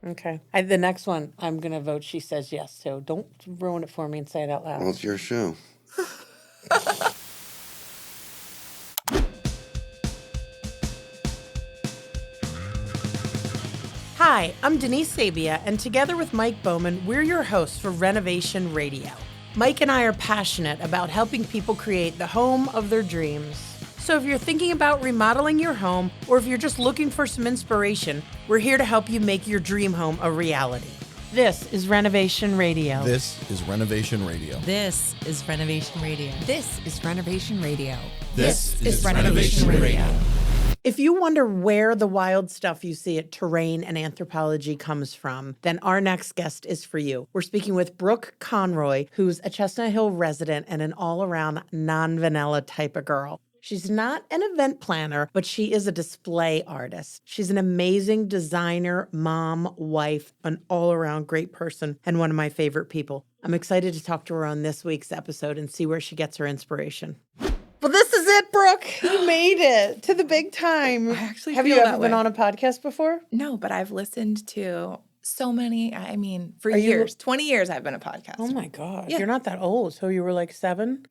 Okay. The next one, I'm going to vote she says yes. So don't ruin it for me and say it out loud. Well, it's your show. Hi, I'm Denise Sabia, and together with Mike Bowman, we're your hosts for Renovation Radio. Mike and I are passionate about helping people create the home of their dreams. So if you're thinking about remodeling your home, or if you're just looking for some inspiration, we're here to help you make your dream home a reality. This is Renovation Radio. This is Renovation Radio. This is Renovation Radio. This is Renovation Radio. This is Renovation Radio. If you wonder where the wild stuff you see at Terrain and Anthropology comes from, then our next guest is for you. We're speaking with Brooke Conroy, who's a Chestnut Hill resident and an all-around non-vanilla type of girl. She's not an event planner, but she is a display artist. She's an amazing designer, mom, wife, an all-around great person, and one of my favorite people. I'm excited to talk to her on this week's episode and see where she gets her inspiration. Well, this is it, Brooke. You made it to the big time. I actually Have feel you that ever been way. on a podcast before? No, but I've listened to so many. I mean, for Are you- years, 20 years I've been a podcaster. Oh my God. Yeah. You're not that old. So you were like 7?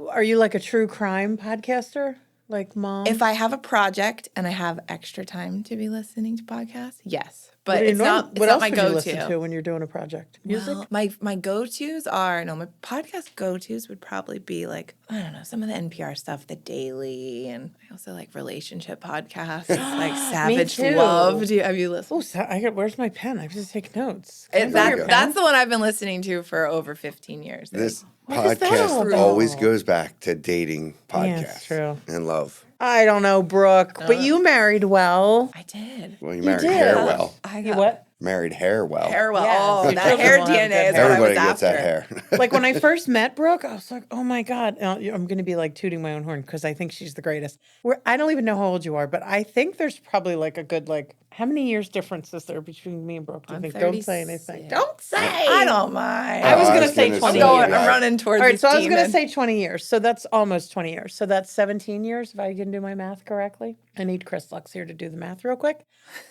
Are you like a true crime podcaster? Like Mom? If I have a project and I have extra time to be listening to podcasts, yes. What But do you it's norm- not, it's what not else my would you listen to go-to. when you're doing a project? Music? Well, my go-tos are, my podcast go-tos would probably be like, I don't know, some of the NPR stuff, The Daily, and I also like relationship podcasts, like Savage too. Love. Have you listened? Oh, so where's my pen? I have to take notes. That's the one I've been listening to for over 15 years. This What is that all podcast about? always goes back to dating podcasts. Yeah, it's true. And love. I don't know, Brooke, but you married well. I did. Well, you married did. hair well. I You got what? Married hair well. hair well. Yes. Oh, Your that children hair will have DNA good is hair. what I Everybody was gets after. that hair. Like when I first met Brooke, I was like, oh my God. I'm going to be like tooting my own horn because I think she's the greatest. I don't even know how old you are, but I think there's probably like a good, how many years difference is there between me and Brooke? Do you I'm think? Don't say 36. anything. Don't say. I don't mind. I was I going to was say gonna 20 say, years. yeah. I'm running towards All right, this so I was going to demon. say 20 years. So that's almost 20 years. So that's 17 years if I can do my math correctly. I need Chris Lux here to do the math real quick.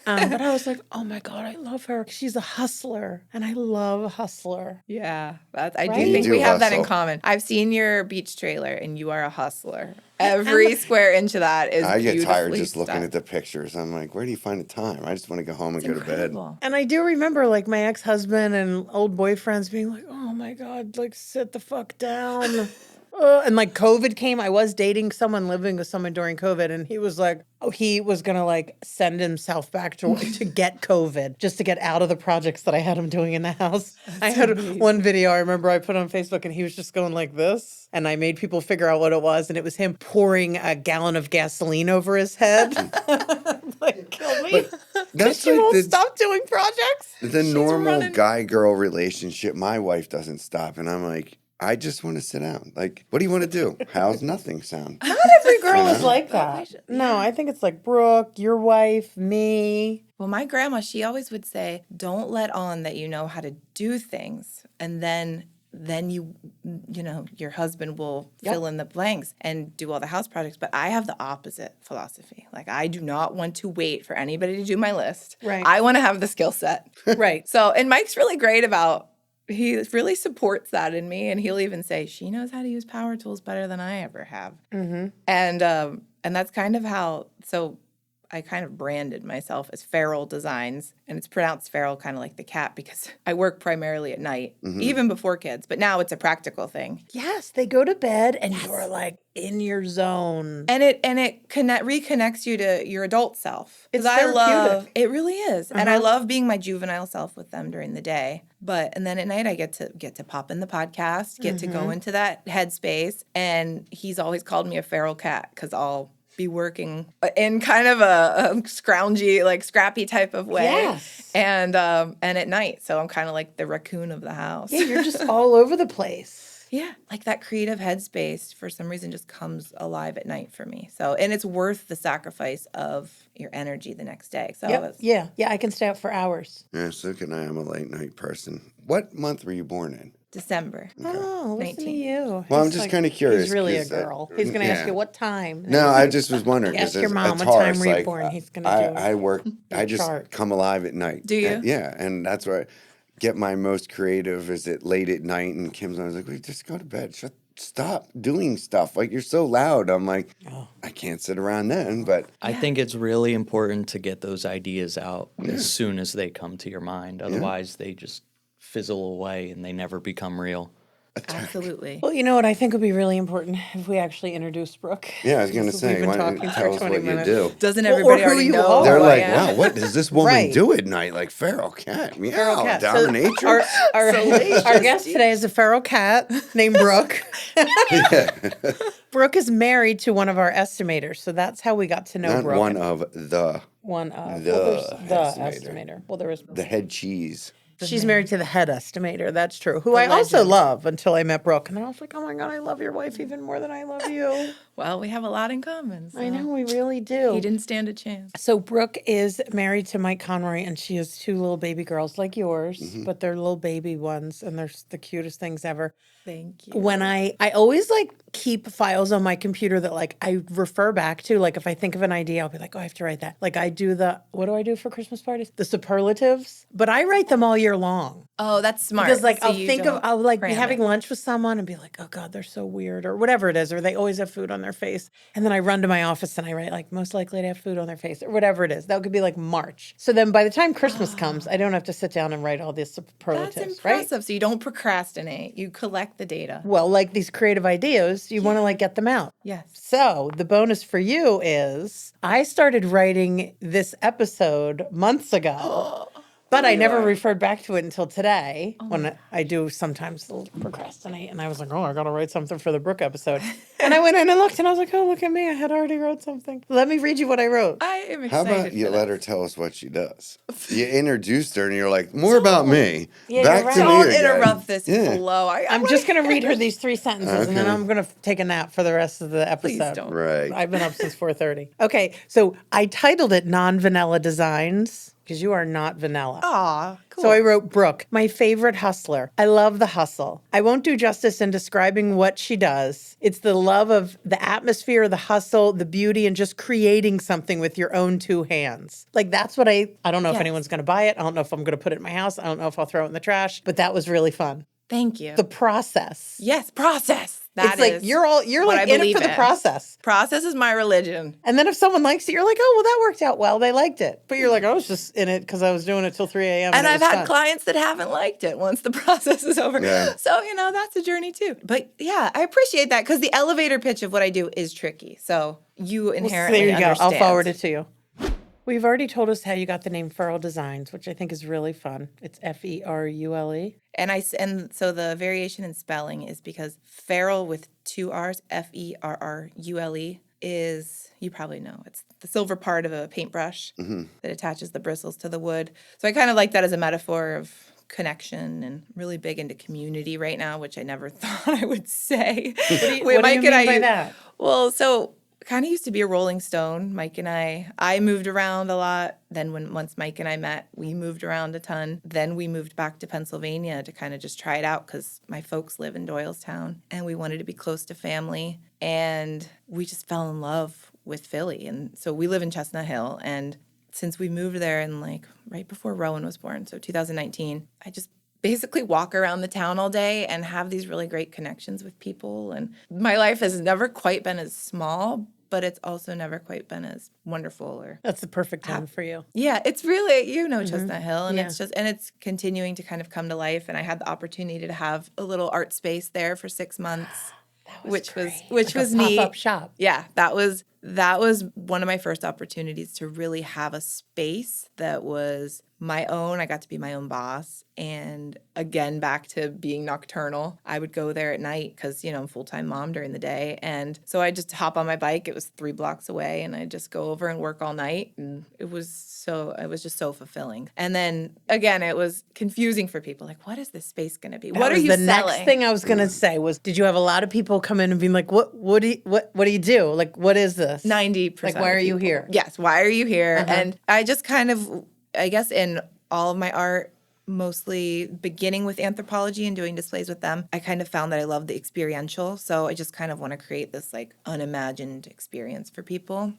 But I was like, oh my God, I love her. She's a hustler, and I love a hustler. Yeah, I Right? do think You we do have that in hustle. common. I've seen your beach trailer, and you are a hustler. Every square inch of that is I get tired beautifully just looking stuck. at the pictures. I'm like, where do you find the time? I just want to go home and It's go to bed. incredible. And I do remember like my ex-husband and old boyfriends being like, oh my God, like sit the fuck down. And like COVID came, I was dating someone, living with someone during COVID, and he was like, oh, he was gonna like send himself back to get COVID, just to get out of the projects that I had him doing in the house. I had one video I remember I put on Facebook, and he was just going like this, and I made people figure out what it was, and it was him pouring a gallon of gasoline over his head. Like, kill me. That's She like won't the, stop doing projects. the normal running- guy-girl relationship. My wife doesn't stop, and I'm like, I just want to sit down. Like, what do you want to do? How's nothing sound? Not every girl is like that. patient. No, I think it's like Brooke, your wife, me. Well, my grandma, she always would say, don't let on that you know how to do things. And then your husband will fill in the blanks and do all the house projects. But I have the opposite philosophy. Like, I do not want to wait for anybody to do my list. Right. I want to have the skill set. Right. So, and Mike's really great about, he really supports that in me. And he'll even say, she knows how to use power tools better than I ever have. Mm-hmm. And that's kind of how, so I kind of branded myself as Ferule Designs, and it's pronounced Ferule, kind of like the cat, because I work primarily at night, even before kids. But now it's a practical thing, Yes, they go to bed and you're like in your zone. and it reconnects you to your adult self. 'Cause It's I love therapeutic. it, really is, and I love being my juvenile self with them during the day. And then at night I get to pop in the podcast, get to go into that headspace, and he's always called me a feral cat because I'll be working in kind of a scroungy, like scrappy type of way. Yes. And at night. So I'm kind of like the raccoon of the house. Yeah, you're just all over the place. Yeah. Like that creative headspace for some reason just comes alive at night for me. So, and it's worth the sacrifice of your energy the next day. So Yep. Yeah, I can stay up for hours. Yeah, so can I. I'm a late night person. What month were you born in? December. Oh, listen to 19. you. Well, I'm He's just kind of curious. He's really a 'cause, girl. He's going to ask yeah. you what time. No, I just was wondering. Ask 'cause your as mom a what time Taurus, were you like, born. He's going to do I work. I just chart. come alive at night. Do you? Yeah, and that's where I get my most creative. Is it late at night? And Kim's always like, "Wait, just go to bed. Stop doing stuff. Like you're so loud." I'm like, I can't sit around then. But I think it's really important to get those ideas out as soon as they come to your mind. Otherwise, they just fizzle away and they never become real. Absolutely. Well, you know what I think would be really important if we actually introduce Brooke. yeah, I was gonna We've say, been why don't talking you for tell us 20 what you minutes. do? Doesn't Well, or everybody who already you know? are. They're who I like, am? wow, what does this woman Right. do at night? Like feral cat, meow, Feral cat. So dominatrix. our guest today is a feral cat named Brooke. Brooke is married to one of our estimators, so that's how we got to know Not Brooke. one of the One of. the Well, there's the estimator. estimator. Well, there is. the head cheese. She's married to the head estimator. That's true. Who I also love until I met Brooke. And I was like, oh my God, I love your wife even more than I love you. Well, we have a lot in common. So I know, we really do. He didn't stand a chance. So Brooke is married to Mike Conroy, and she has 2 little baby girls like yours, but they're little baby ones, and they're the cutest things ever. Thank you. When I always like keep files on my computer that like I refer back to, like if I think of an idea, I'll be like, oh, I have to write that. Like I do what do I do for Christmas parties? The superlatives, but I write them all year long. Oh, that's smart. Because like So I'll like be cram having it. lunch with someone and be like, oh God, they're so weird or whatever it is, or they always have food on their face. And then I run to my office and I write like most likely to have food on their face or whatever it is. That could be like March. So then by the time Christmas comes, I don't have to sit down and write all these superlatives, That's right? impressive. So you don't procrastinate. You collect the data. Well, like these creative ideas, you want to like get them out. Yes. So the bonus for you is I started writing this episode months ago, but I never referred back to it until today when I do sometimes procrastinate. And I was like, oh, I got to write something for the Brooke episode. And I went in and looked and I was like, oh, look at me. I had already wrote something. Let me read you what I wrote. I am How excited. about you for let this. her tell us what she does? You introduced her and you're like, more about me. Yeah, Back you're to right. me Don't again. interrupt this Yeah. flow. I'm just going to read her these 3 sentences and then Okay. I'm going to take a nap for the rest of the episode. Please don't. Right. I've been up since 4:30. Okay, so I titled it Non-Vanilla Designs because you are not vanilla. Aw, cool. So I wrote Brooke, my favorite hustler. I love the hustle. I won't do justice in describing what she does. It's the love of the atmosphere, the hustle, the beauty, and just creating something with your own 2 hands. Like that's what I don't know if Yes. anyone's going to buy it. I don't know if I'm going to put it in my house. I don't know if I'll throw it in the trash, but that was really fun. Thank you. The process. Yes, process. It's like you're what like I in it believe for the process. Process is my religion. And then if someone likes it, you're like, oh, well, that worked out well. They liked it. But you're like, I was just in it because I was doing it till 3 a.m. And it I've was had fun. clients that haven't liked it once the process is over. Yeah. So, that's a journey too. But yeah, I appreciate that because the elevator pitch of what I do is tricky. So you Well, inherently there you go. understand. I'll forward it to you. Well, you've already told us how you got the name Ferule Designs, which I think is really fun. It's Ferule. And so the variation in spelling is because feral with 2 R's, Ferrule, is, you probably know, it's the silver part of a paintbrush that attaches the bristles to the wood. So I kind of like that as a metaphor of connection and really big into community right now, which I never thought I would say. What do you mean by that? Well, so kind of used to be a Rolling Stone. Mike and I moved around a lot. Then once Mike and I met, we moved around a ton. Then we moved back to Pennsylvania to kind of just try it out because my folks live in Doylestown and we wanted to be close to family. And we just fell in love with Philly. And so we live in Chestnut Hill. And since we moved there and like right before Rowan was born, so 2019, I just basically walk around the town all day and have these really great connections with people. And my life has never quite been as small, but it's also never quite been as wonderful or That's the perfect town for you. yeah, it's really, Chestnut Hill, and Yeah. it's continuing to kind of come to life. And I had the opportunity to have a little art space there for 6 months, which Like was a neat. pop-up shop. Yeah, that was one of my first opportunities to really have a space that was my own. I got to be my own boss. And again, back to being nocturnal. I would go there at night because, I'm a full-time mom during the day. And so I just hop on my bike. It was 3 blocks away and I'd just go over and work all night. And it was just so fulfilling. And then again, it was confusing for people. Like, what is this space going to be? What are you the selling? next thing I was going to say was, did you have a lot of people come in and be like, what do you do? Like, what is this? 90%. Like, why are you here? Yes, why are you here? And I just kind of, I guess in all of my art, mostly beginning with anthropology and doing displays with them, I kind of found that I love the experiential. So I just kind of want to create this like unimagined experience for people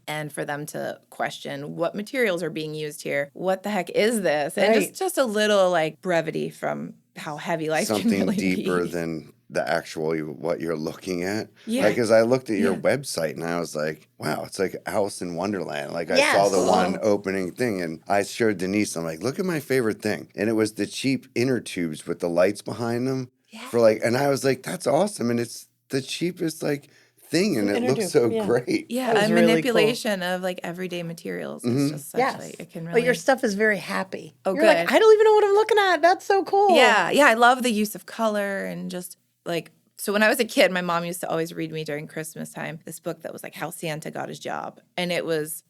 and for them to question what materials are being used here. What the heck is this? And just a little like brevity from how heavy life can Something really deeper be. than the actual what you're looking at. Yeah. Like, as I looked at your website and I was like, wow, it's like Alice in Wonderland. Like, I saw Yes. the one opening thing and I showed Denise, I'm like, look at my favorite thing. And it was the cheap inner tubes with the lights behind them for like, and I was like, that's awesome. And it's the cheapest like thing and it looks so great. Yeah, That was a really manipulation of like everyday materials. It's just such like, it can really. But your stuff is very happy. Oh, You're like, good. I don't even know what I'm looking at. That's so cool. Yeah, I love the use of color and just like. So when I was a kid, my mom used to always read me during Christmas time this book that was like How Santa Got His Job. And it was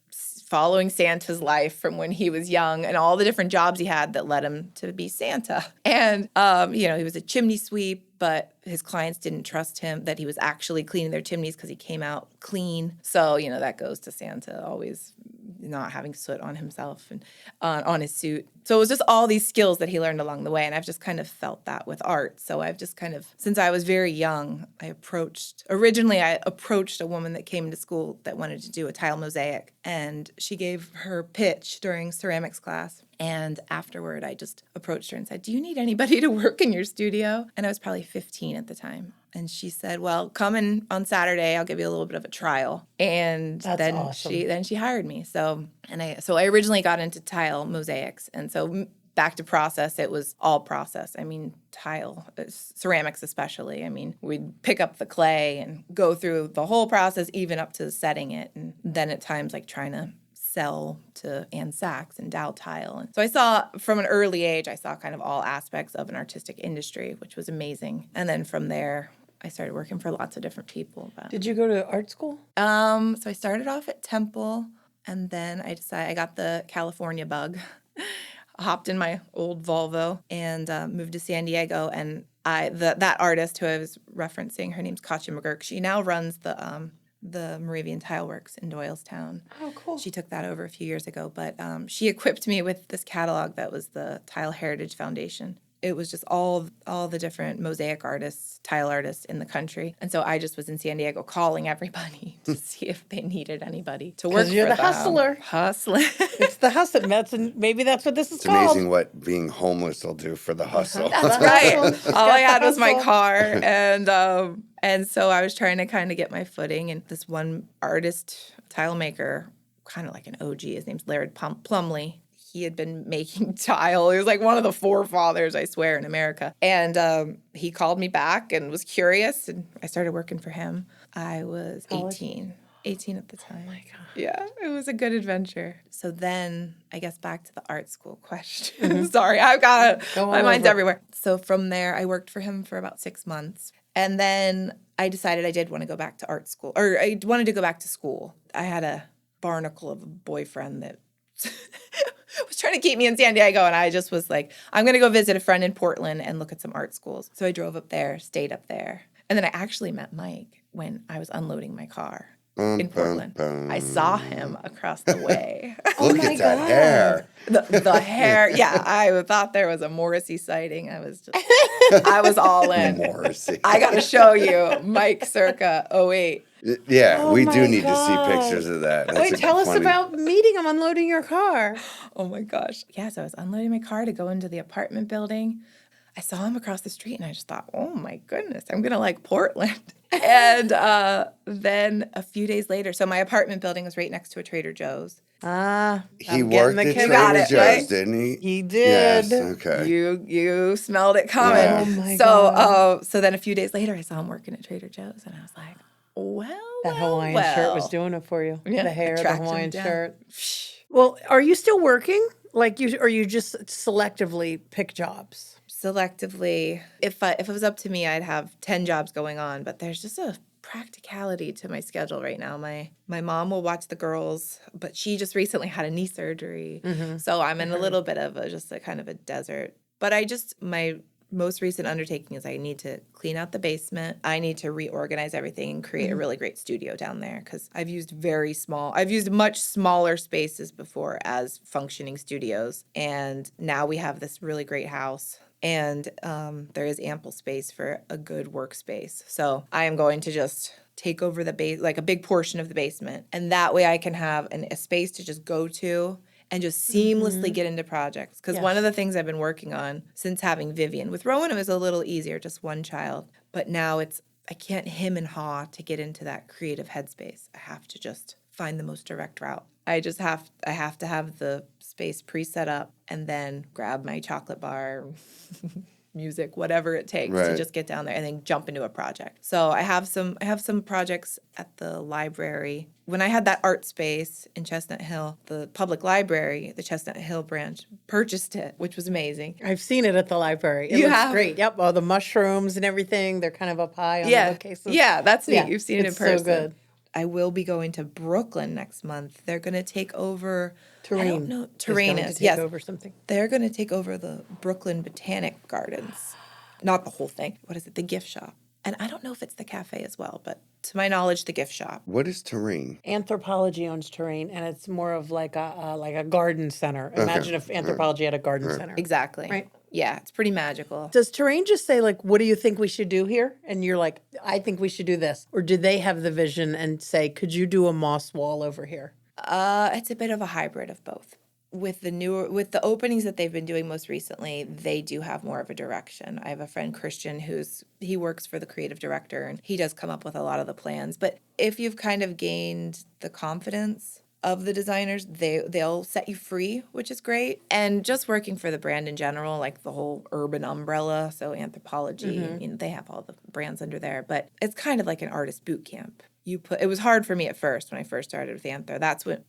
following Santa's life from when he was young and all the different jobs he had that led him to be Santa. And, he was a chimney sweep, but his clients didn't trust him that he was actually cleaning their chimneys because he came out clean. So, that goes to Santa always not having soot on himself and on his suit. So it was just all these skills that he learned along the way. And I've just kind of felt that with art. So I've just kind of, since I was very young, I approached a woman that came to school that wanted to do a tile mosaic. And she gave her pitch during ceramics class. And afterward, I just approached her and said, do you need anybody to work in your studio? And I was probably 15 at the time. And she said, well, come in on Saturday. I'll give you a little bit of a trial. And then awesome. she hired me. So I originally got into tile mosaics. And so back to process, it was all process. I mean, tile, ceramics especially. I mean, we'd pick up the clay and go through the whole process, even up to setting it. And then at times, like trying to sell to Ann Sachs and Dow Tile. And so I saw, from an early age, kind of all aspects of an artistic industry, which was amazing. And then from there, I started working for lots of different people. But, Did you go to art school? so I started off at Temple, and then I got the California bug. Hopped in my old Volvo and moved to San Diego. And that artist who I was referencing, her name's Katja McGurk. She now runs the Moravian Tile Works in Doylestown. Oh, cool. She took that over a few years ago, but she equipped me with this catalog that was the Tile Heritage Foundation. It was just all the different mosaic artists, tile artists in the country. And so I just was in San Diego calling everybody to see if they needed anybody to work for them. 'Cause you're the hustler. Hustling. It's the hustle. Maybe that's what this is It's called. amazing what being homeless will do for the hustle. That's right. Hustle. All I had was my Hustle. car, and so I was trying to kind of get my footing. And this one artist, tile maker, kind of like an OG, his name's Laird Plumley. He had been making tile. He was like one of the forefathers, I swear, in America. And he called me back and was curious, and I started working for him. I was 18. 18 at the time. Oh, my God. Yeah, it was a good adventure. So then, I guess back to the art school question. Sorry, I've got my mind's everywhere. So from there, I worked for him for about 6 months. And then I decided I did want to go back to art school, or I wanted to go back to school. I had a barnacle of a boyfriend that was trying to keep me in San Diego, and I just was like, I'm going to go visit a friend in Portland and look at some art schools. So I drove up there, stayed up there. And then I actually met Mike when I was unloading my car in Portland. I saw him across the way. Look at that hair. The hair. Yeah, I thought there was a Morrissey sighting. I was all in. Morrissey. I got to show you Mike circa 08. Yeah, Oh we my do need God. to see pictures of that. That's Wait, a tell us funny- about meeting him unloading your car. Oh my gosh. Yeah, so I was unloading my car to go into the apartment building. I saw him across the street and I just thought, oh my goodness, I'm going to like Portland. And then a few days later, so my apartment building was right next to a Trader Joe's. He I'm getting worked the at kick. Trader Got it, Joe's, right? didn't he? He did. Yes, okay. You smelled it coming. Yeah. Oh my So then a few days later, I saw him working at Trader Joe's and I was like, That Hawaiian shirt was well. doing it for you. Yeah, The hair, the attraction, Hawaiian yeah. shirt. Well, are you still working? Or you just selectively pick jobs? Selectively, if it was up to me, I'd have 10 jobs going on, but there's just a practicality to my schedule right now. My mom will watch the girls, but she just recently had a knee surgery. So I'm in a little bit of just a kind of a desert. But my most recent undertaking is I need to clean out the basement. I need to reorganize everything and create a really great studio down there because I've used much smaller spaces before as functioning studios. And now we have this really great house. And there is ample space for a good workspace. So I am going to just take over like a big portion of the basement. And that way I can have a space to just go to and just seamlessly get into projects. Because one of the things I've been working on since having Vivian, with Rowan it was a little easier, just one child. But now I can't hem and haw to get into that creative headspace. I have to just find the most direct route. I have to have the space pre-set up and then grab my chocolate bar, music, whatever it takes to just get down there and then jump into a project. So I have some projects at the library. When I had that art space in Chestnut Hill, the public library, the Chestnut Hill branch, purchased it, which was amazing. I've seen it at the library. It looks great. Yep, all the mushrooms and everything. They're kind of up high on the bookcases. Yeah, that's neat. Yeah, You've seen it in it's person. so good. I will be going to Brooklyn next month. They're going to take over Terrain. I don't know. Terrain is, yes. Over something. They're going to take over the Brooklyn Botanic Gardens. Not the whole thing. What is it? The gift shop. And I don't know if it's the cafe as well, but to my knowledge, the gift shop. What is Terrain? Anthropology owns Terrain, and it's more of like a garden center. Imagine if Anthropology had a garden center. Exactly. Right. Yeah, it's pretty magical. Does Terrain just say, like, what do you think we should do here? And you're like, I think we should do this. Or do they have the vision and say, could you do a moss wall over here? It's a bit of a hybrid of both. With the openings that they've been doing most recently, they do have more of a direction. I have a friend, Christian, he works for the creative director, and he does come up with a lot of the plans. But if you've kind of gained the confidence of the designers, they'll set you free, which is great. And just working for the brand in general, like the whole urban umbrella, so Anthropology, they have all the brands under there. But it's kind of like an artist boot camp. It was hard for me at first when I first started with Anther. That's when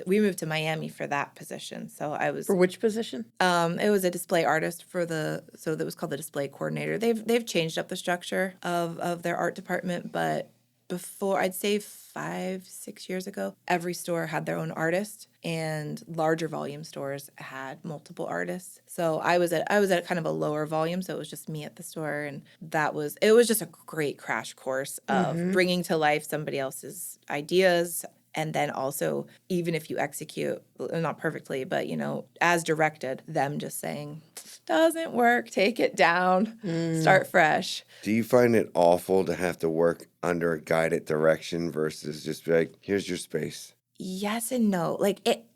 we moved to Miami for that position. So I was For which position? It was a display artist so that was called the display coordinator. They've changed up the structure of their art department, but before, I'd say 5-6 years ago, every store had their own artist, and larger volume stores had multiple artists. So I was at kind of a lower volume, so it was just me at the store, and it was just a great crash course of bringing to life somebody else's ideas. And then also, even if you execute, not perfectly, but, as directed, them just saying, doesn't work, take it down, start fresh. Do you find it awful to have to work under a guided direction versus just be like, here's your space? Yes and no.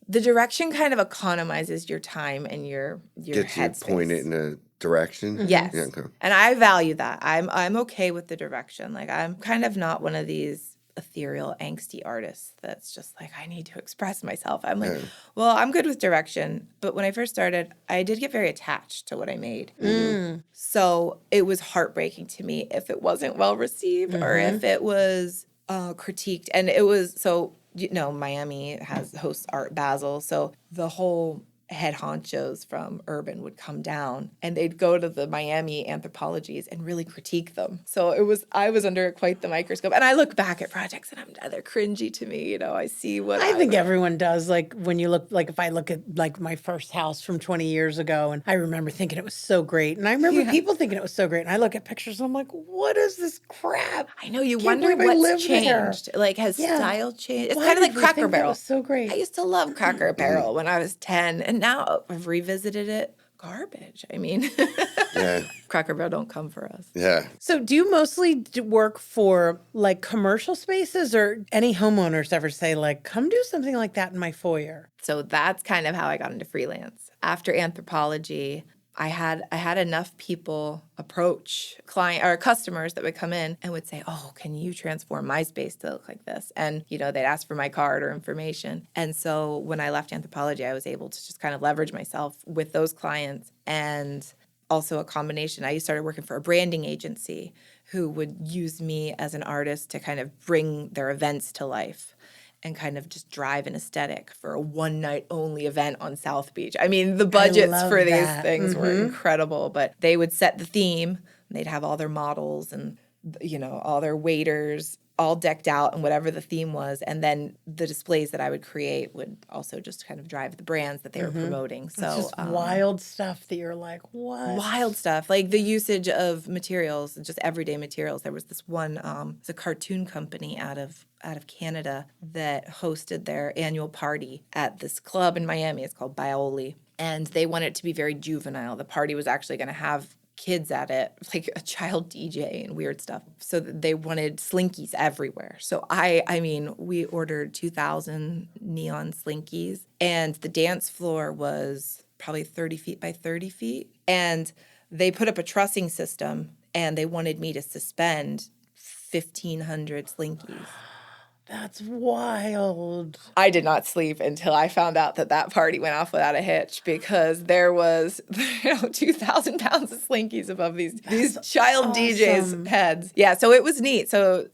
The direction kind of economizes your time and your Gets headspace. you pointed in a direction? Yes. Yeah, okay. And I value that. I'm okay with the direction. I'm kind of not one of these ethereal, angsty artists that's just like, I need to express myself. I'm like, well, I'm good with direction. But when I first started, I did get very attached to what I made. So it was heartbreaking to me if it wasn't well received or if it was critiqued. And it was, Miami hosts Art Basel. So the whole head honchos from Urban would come down and they'd go to the Miami anthropologies and really critique them. So I was under quite the microscope. And I look back at projects and they're cringy to me. I see what I think everyone does. When you look, if I look at my first house from 20 years ago, and I remember thinking it was so great. And I remember people thinking it was so great. And I look at pictures and I'm like, what is this crap? I know, you Can't wonder believe I what's lived there. changed. Has style changed? It's Why kind of like did we Cracker think that Barrel. was so great. I used to love Cracker Barrel when I was 10, and now I've revisited it. Garbage. I mean, Cracker Barrel don't come for us. Yeah. So do you mostly work for commercial spaces, or any homeowners ever say come do something like that in my foyer? So that's kind of how I got into freelance. After Anthropology, I had enough people approach customers that would come in and would say, oh, can you transform my space to look like this? And, they'd ask for my card or information. And so when I left Anthropology, I was able to just kind of leverage myself with those clients, and also a combination. I started working for a branding agency who would use me as an artist to kind of bring their events to life and kind of just drive an aesthetic for a one-night only event on South Beach. I mean, the budgets for these things were incredible, but they would set the theme, and they'd have all their models and, all their waiters, all decked out and whatever the theme was. And then the displays that I would create would also just kind of drive the brands that they were promoting. So It's just wild stuff that you're like, what? wild stuff, like the usage of materials, just everyday materials. There was this one, it's a cartoon company out of Canada that hosted their annual party at this club in Miami. It's called Bioli. And they wanted it to be very juvenile. The party was actually going to have kids at it, like a child DJ and weird stuff. So they wanted slinkies everywhere. So I mean, we ordered 2,000 neon slinkies, and the dance floor was probably 30 feet by 30 feet. And they put up a trussing system, and they wanted me to suspend 1,500 slinkies. That's wild. I did not sleep until I found out that party went off without a hitch, because there was 2,000 pounds of slinkies above these child DJs' heads. Yeah, so it was neat. So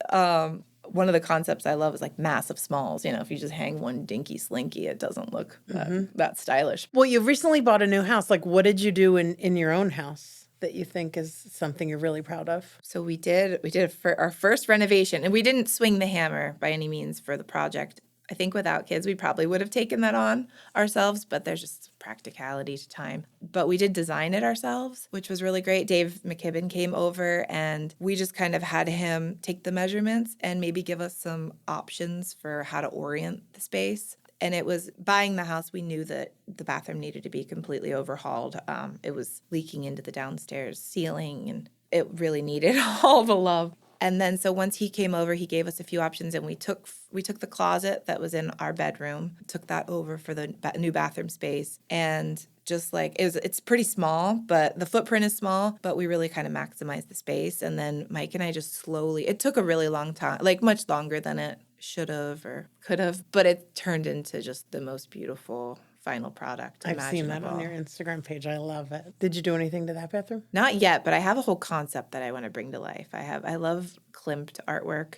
one of the concepts I love is like massive smalls. If you just hang one dinky slinky, it doesn't look that stylish. Well, you've recently bought a new house. Like, what did you do in your own house that you think is something you're really proud of? So we did for our first renovation, and we didn't swing the hammer by any means for the project. I think without kids, we probably would have taken that on ourselves, but there's just practicality to time. But we did design it ourselves, which was really great. Dave McKibben came over, and we just kind of had him take the measurements and maybe give us some options for how to orient the space. And it was buying the house, we knew that the bathroom needed to be completely overhauled. It was leaking into the downstairs ceiling, and it really needed all the love. And then so once he came over, he gave us a few options, and we took the closet that was in our bedroom, took that over for the new bathroom space, and just like it's pretty small, but the footprint is small, but we really kind of maximized the space. And then Mike and I just slowly, it took a really long time, like much longer than it should have or could have, but it turned into just the most beautiful final product I've seen that on imaginable. your Instagram page. I love it. Did you do anything to that bathroom? Not yet, but I have a whole concept that I want to bring to life. I love Klimt artwork.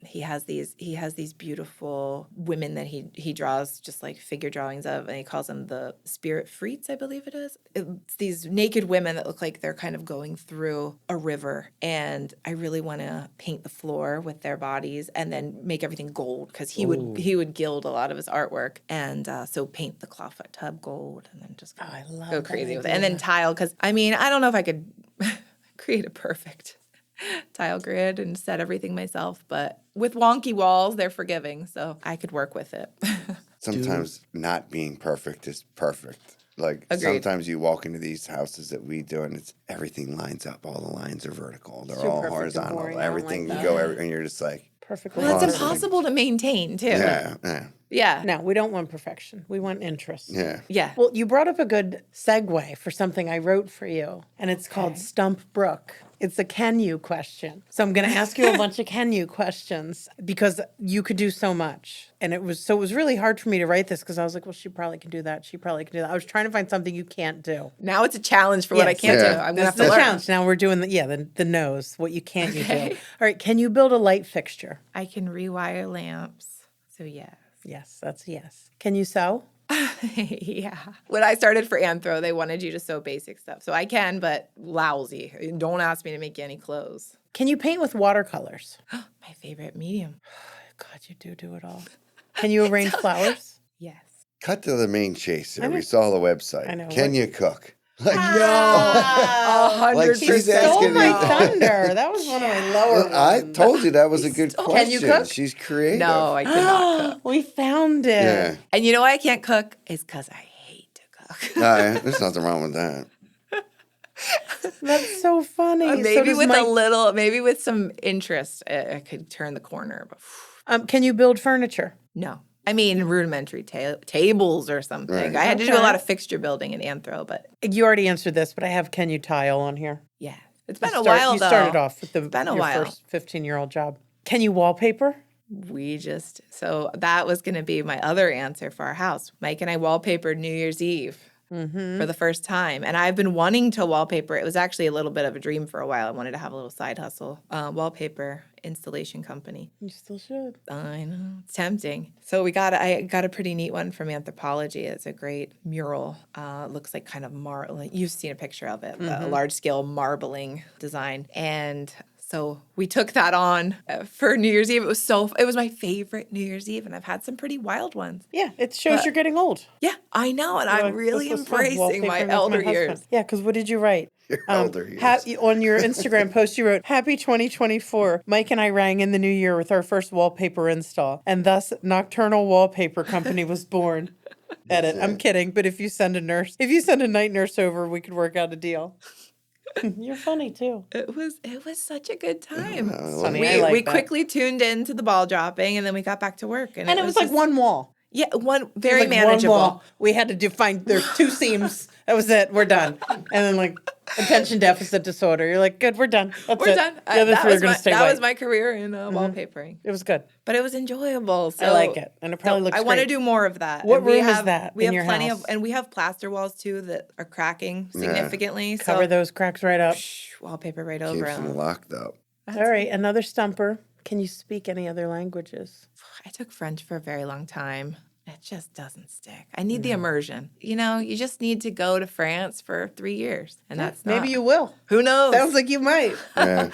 He has these beautiful women that he draws, just like figure drawings of, and he calls them the spirit freaks, I believe it is. It's these naked women that look like they're kind of going through a river, and I really want to paint the floor with their bodies and then make everything gold, because he would gild a lot of his artwork, and so paint the clawfoot tub gold and then just I love go that crazy with it. idea. And then tile, because I mean, I don't know if I could create a perfect tile grid and set everything myself, but with wonky walls, they're forgiving, so I could work with it. Sometimes not being perfect is perfect. Like Agreed. sometimes you walk into these houses that we do, and it's everything lines up. All the lines are vertical. They're Too all perfect and horizontal. boring. I don't Everything like you that. go, and you're just like, Perfectly. Well, it's Awesome. impossible to maintain, too. yeah. Yeah. No, we don't want perfection. We want interest. Yeah. Yeah. Well, you brought up a good segue for something I wrote for you, and it's called Stump Brooke. It's a can you question. So I'm going to ask you a bunch of can you questions, because you could do so much. And it was really hard for me to write this, because I was like, well, she probably can do that. She probably can do that. I was trying to find something you can't do. Now it's a challenge for what I Yes. can't Yeah. do. I'm going to This have is to the learn. challenge. Now we're doing the nose, what you can't you do. All right, can you build a light fixture? I can rewire lamps. So, yes. Yes, that's a yes. Can you sew? Yeah. When I started for Anthro, they wanted you to sew basic stuff. So I can, but lousy. Don't ask me to make you any clothes. Can you paint with watercolors? My favorite medium. God, you do it all. Can you arrange flowers? Yes. Cut to the main chase here. We saw the website. I know. Can you cook? Like, No. Like she's Stole asking my me. thunder. That was one of my lower ones. I told you that was a good question. Can you cook? She's creative. No, I cannot cook. We found it. Yeah. And you know why I can't cook? Is because I hate to cook. There's nothing wrong with that. That's so funny. So Maybe does with Mike- maybe with some interest, I could turn the corner. But Can you build furniture? no. I mean, rudimentary tables or something. Right. I had to do a Okay. lot of fixture building in Anthro, but You already answered this, but I have can you tile on here. yeah. It's been a You while, You though. started off with been a your while. first 15-year-old job. Can you wallpaper? So that was going to be my other answer for our house. Mike and I wallpapered New Year's Eve for the first time. And I've been wanting to wallpaper. It was actually a little bit of a dream for a while. I wanted to have a little side hustle, wallpaper installation company. You still should. I know. It's tempting. So I got a pretty neat one from Anthropology. It's a great mural. Looks like kind of you've seen a picture of it, a large scale marbling design. And So we took that on for New Year's Eve. It was my favorite New Year's Eve, and I've had some pretty wild ones. Yeah, it shows you're getting old. Yeah, I know, and You're I'm like, really this was fun, embracing my wallpapering with elder husband. years. Yeah, because what did you write? Your elder years. On your Instagram post, you wrote, "Happy 2024. Mike and I rang in the new year with our first wallpaper install, and thus Nocturnal Wallpaper Company was born." Edit. I'm kidding, but if you send a night nurse over, we could work out a deal. You're funny too. It was such a good time. Funny. I like We that. quickly tuned into the ball dropping, and then we got back to work. And it was like just- one wall. Yeah, one very Like manageable. One wall. We had to find there's 2 seams. That was it. We're done. And then like attention deficit disorder. You're like, good, we're done. That's We're it. done. The other That 3 are was going my- to stay That white. was my career in wallpapering. It was good. But it was enjoyable. So I like it. And it probably looks I want to great. do more of that. What And we room is have- that We in have your plenty house? of, and we have plaster walls too that are cracking significantly. Cover so those cracks right up. wallpaper right over Keeps them them. locked up. All right, another stumper. Can you speak any other languages? I took French for a very long time. It just doesn't stick. I need the immersion. You just need to go to France for 3 years, and that's not, Maybe you will. Who knows? Sounds like you might. Yeah.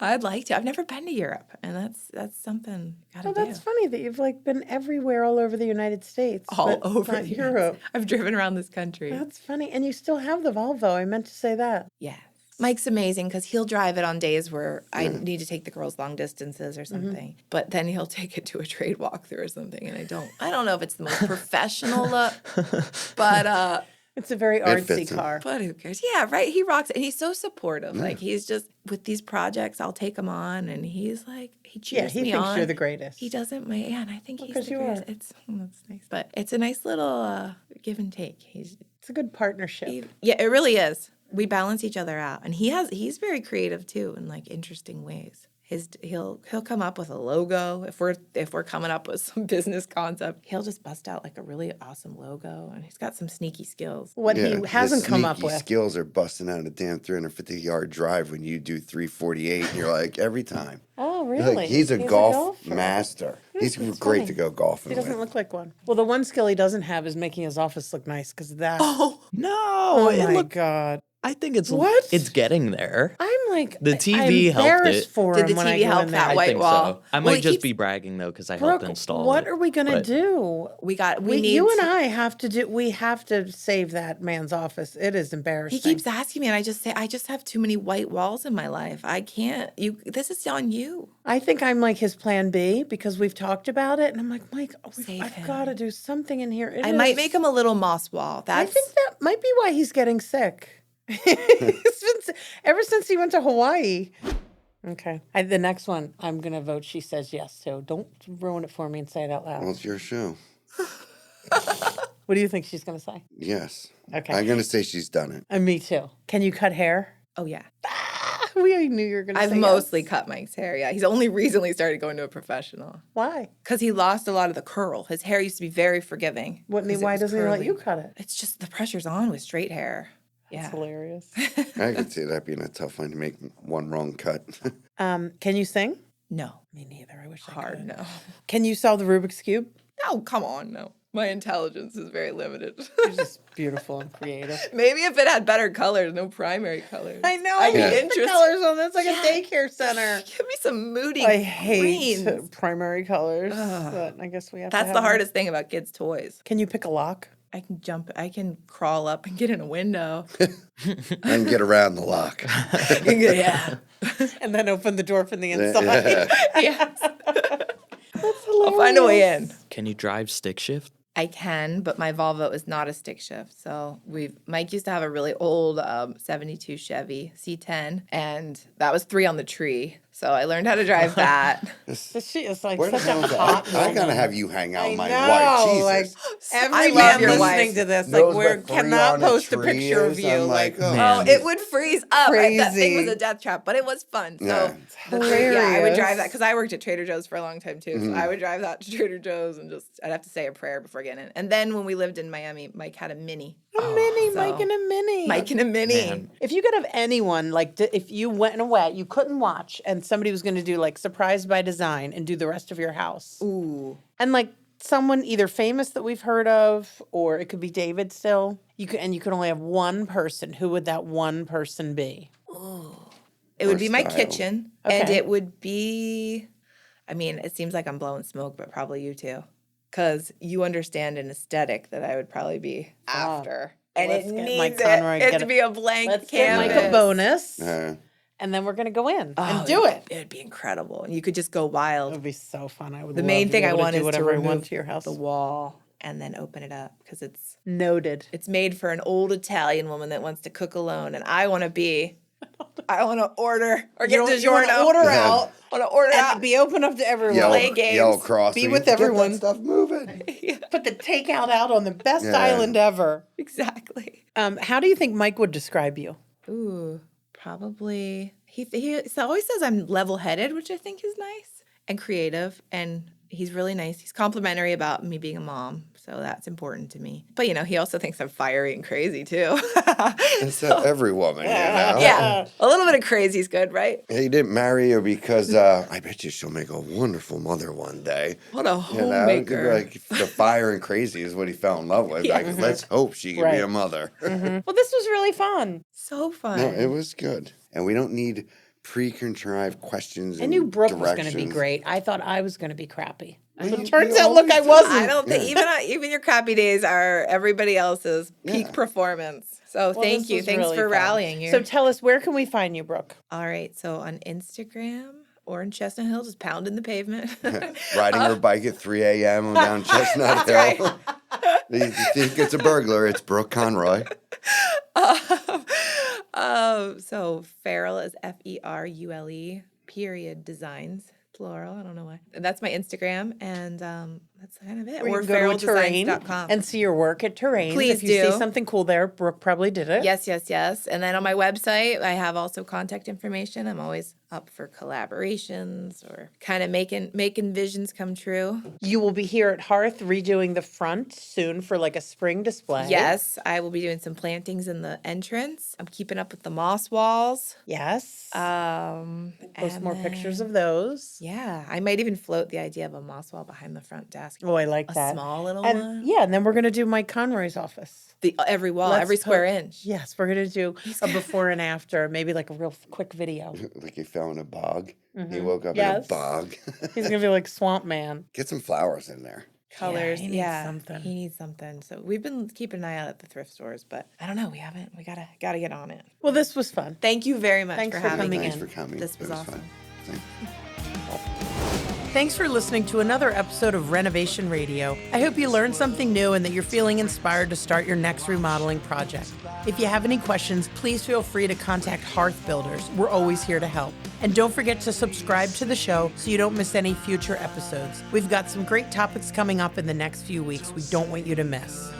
I'd like to. I've never been to Europe, and that's something gotta Well, do. that's funny that you've like been everywhere all over the United States. All but over not the Europe. I've driven around this country. That's funny. And you still have the Volvo. I meant to say that. Yeah. Mike's amazing because he'll drive it on days where I need to take the girls long distances or something. But then he'll take it to a trade walkthrough or something. And I don't know if it's the most professional look, but It's a very fits artsy him. car. who cares? Yeah, right. He rocks it. And he's so supportive. Like he's just with these projects, I'll take him on. And he's like, he Yeah, cheers he me thinks on. you're the greatest. He doesn't mind. Yeah, and I think he's 'cause the you greatest. are. That's nice. But it's a nice little give and take. It's a good partnership. Yeah, it really is. We balance each other out, and he's very creative too in like interesting ways. He'll come up with a logo if we're coming up with some business concept. He'll just bust out like a really awesome logo, and he's got some sneaky skills. What Yeah, he hasn't his come up sneaky with. skills are busting out a damn 350-yard drive when you do 348, and you're like, every time. Oh, You're really? like, he's a golf golfer. master. He's That's great funny. to go golfing He doesn't with. look like one. Well, the one skill he doesn't have is making his office look nice because that. No, Oh it my look- God. I think it's What? it's getting there. I'm like, The TV I'm helped embarrassed it. for Did him the when I TV go help in that there. I white think wall? so. I Well, might he just keeps- be bragging though because I Brooke, helped install what it. are we gonna but- do? We need you and to- I have to do. We have to save that man's office. It is embarrassing. He keeps asking me, and I just say, I just have too many white walls in my life. I can't. This is on you. I think I'm like his plan B because we've talked about it, and I'm like, Mike, Save I've him. got to do something in here. I might make him a little moss wall. I That's think that might be why he's getting sick. Ever since he went to Hawaii. Okay. The next one, I'm gonna vote. She says yes to. Don't ruin it for me and say it out loud. Well, it's your show. What do you think she's gonna say? Yes. Okay. I'm going to say she's done it. And me too. Can you cut hair? oh yeah. We knew you were gonna. I've say mostly yes. cut Mike's hair. Yeah, he's only recently started going to a professional Why? because he lost a lot of the curl. His hair used to be very forgiving. What? 'cause it Why was doesn't he let curly. you cut it? It's just the pressure's on with straight hair. Yeah. It's hilarious. I could see that being a tough one to make one wrong cut. Can you sing? No. Me neither. I wish I Hard could. no. Can you solve the Rubik's cube? No, come on, no. My intelligence is very limited. It's just beautiful and creative. Maybe if it had better colors, no primary colors. I know. I'd be I hate the interested. colors on this, like a daycare center. Give me some moody I hate greens. primary colors, but I guess we have to That's have the them. hardest thing about kids' toys. Can you pick a lock? I can crawl up and get in a window. And get around the lock. Yeah. And then open the door from the inside. Yes. That's I'll find a way in. Can you drive stick shift? I can, but my Volvo is not a stick shift. So Mike used to have a really old 72 Chevy C10, and that was 3 on the tree. So I learned how to drive that. She is like Where the such hell a is that? hot I woman. gotta have you hang out I with my know, wife. like Jesus. every I love man your listening wife. to this, Knows like we what three cannot on a post a tree picture of is. you. I'm Like, oh, Man. It would freeze up. That thing was Crazy. a death trap, but it was fun. So Yeah. yeah, I would drive Hilarious. that because I worked at Trader Joe's for a long time too. So I would drive that to Trader Joe's and I'd have to say a prayer before getting in. And then when we lived in Miami, Mike had a Mini. a mini, so- Mike and a mini. Mike and a Mini. Man. If you could have anyone, like, if you went away, you couldn't watch, and somebody was going to do like surprise by design and do the rest of your house, Ooh. and like someone either famous that we've heard of, or it could be David still. You could only have one person. Who would that one person be? It would Or be my style. kitchen, and Okay. it would be, I mean, it seems like I'm blowing smoke, but probably you too. Because you understand an aesthetic that I would probably be after. And Let's it get needs Mike Conroy, it get to a- be a blank Let's get canvas. Mike a bonus, Uh, and then we're going to go in Oh, and do it. It'd be incredible. And you could just go It wild. would be so fun. I would The love main to thing be I able to want do is to whatever I want remove to your house. the wall and then open it up because Noted. it's made for an old Italian woman that wants to cook alone, and I want to order or get You wanna DiGiorno. order Yeah. out Want to order and out. be open up to everyone. Play games. yell across. Be me, with "Get that everyone." stuff moving. Put the takeout out on the best Yeah. island ever. Exactly. How do you think Mike would describe you? Ooh, probably. He always says I'm level-headed, which I think is nice, and creative, and he's really nice. He's complimentary about me being a mom, so that's important to me. But he also thinks I'm fiery and crazy too. It's every woman, Yeah, a little bit of crazy is good, right? He didn't marry her because I bet you she'll make a wonderful mother one day. What a You know, homemaker. like the fire and crazy is what he fell in love with. Yeah. Like, let's hope she can Right. be a mother. Well, this was really fun. So fun. No, it was good, and we don't need pre-contrived questions. I knew Brooke was going to be directions. great. I thought I was going to be crappy. Well, But you- it turns you out, look, I always do. wasn't. I don't think even your crappy days are everybody else's peak performance. So Well, thank this you. was Thanks really for fun. rallying here. So tell us, where can we find you, Brooke? All right. So on Instagram or in Chestnut Hill, just pounding the pavement. Riding her bike at 3 a.m. down Chestnut Hill. You think it's a burglar? It's Brooke Conroy. So Ferule is Ferule, period, designs, plural. I don't know why. That's my Instagram, and that's kind of it. Or you Or can go to Terrain feraldesigns.com. and see your work at Terrain. Please if you do. see something cool there, Brooke probably did it. Yes. And then on my website, I have also contact information. I'm always up for collaborations or kind of making visions come true. You will be here at Hearth redoing the front soon for like a spring display. Yes, I will be doing some plantings in the entrance. I'm keeping up with the moss walls. Yes. Post and more then- pictures of those. Yeah, I might even float the idea of a moss wall behind the front desk. Oh, I like A that. small little and, one. Yeah, and then we're going to do Mike Conroy's office. Every wall, Let's every square po- inch. Yes, we're going to do a before and after, maybe like a real quick video. Like he fell in a bog. He woke up in Yes. a bog. He's going to be like Swamp Man. Get some flowers in there. Colors. he needs something. He needs something. So we've been keeping an eye out at the thrift stores, but I don't know. We haven't. We gotta get on it. Well, this was fun. Thank you very much Thanks for for having coming me. Thanks in. for coming. This was It awesome. fun. Thanks. Thanks for listening to another episode of Renovation Radio. I hope you learned something new and that you're feeling inspired to start your next remodeling project. If you have any questions, please feel free to contact Hearth Builders. We're always here to help. And don't forget to subscribe to the show so you don't miss any future episodes. We've got some great topics coming up in the next few weeks we don't want you to miss.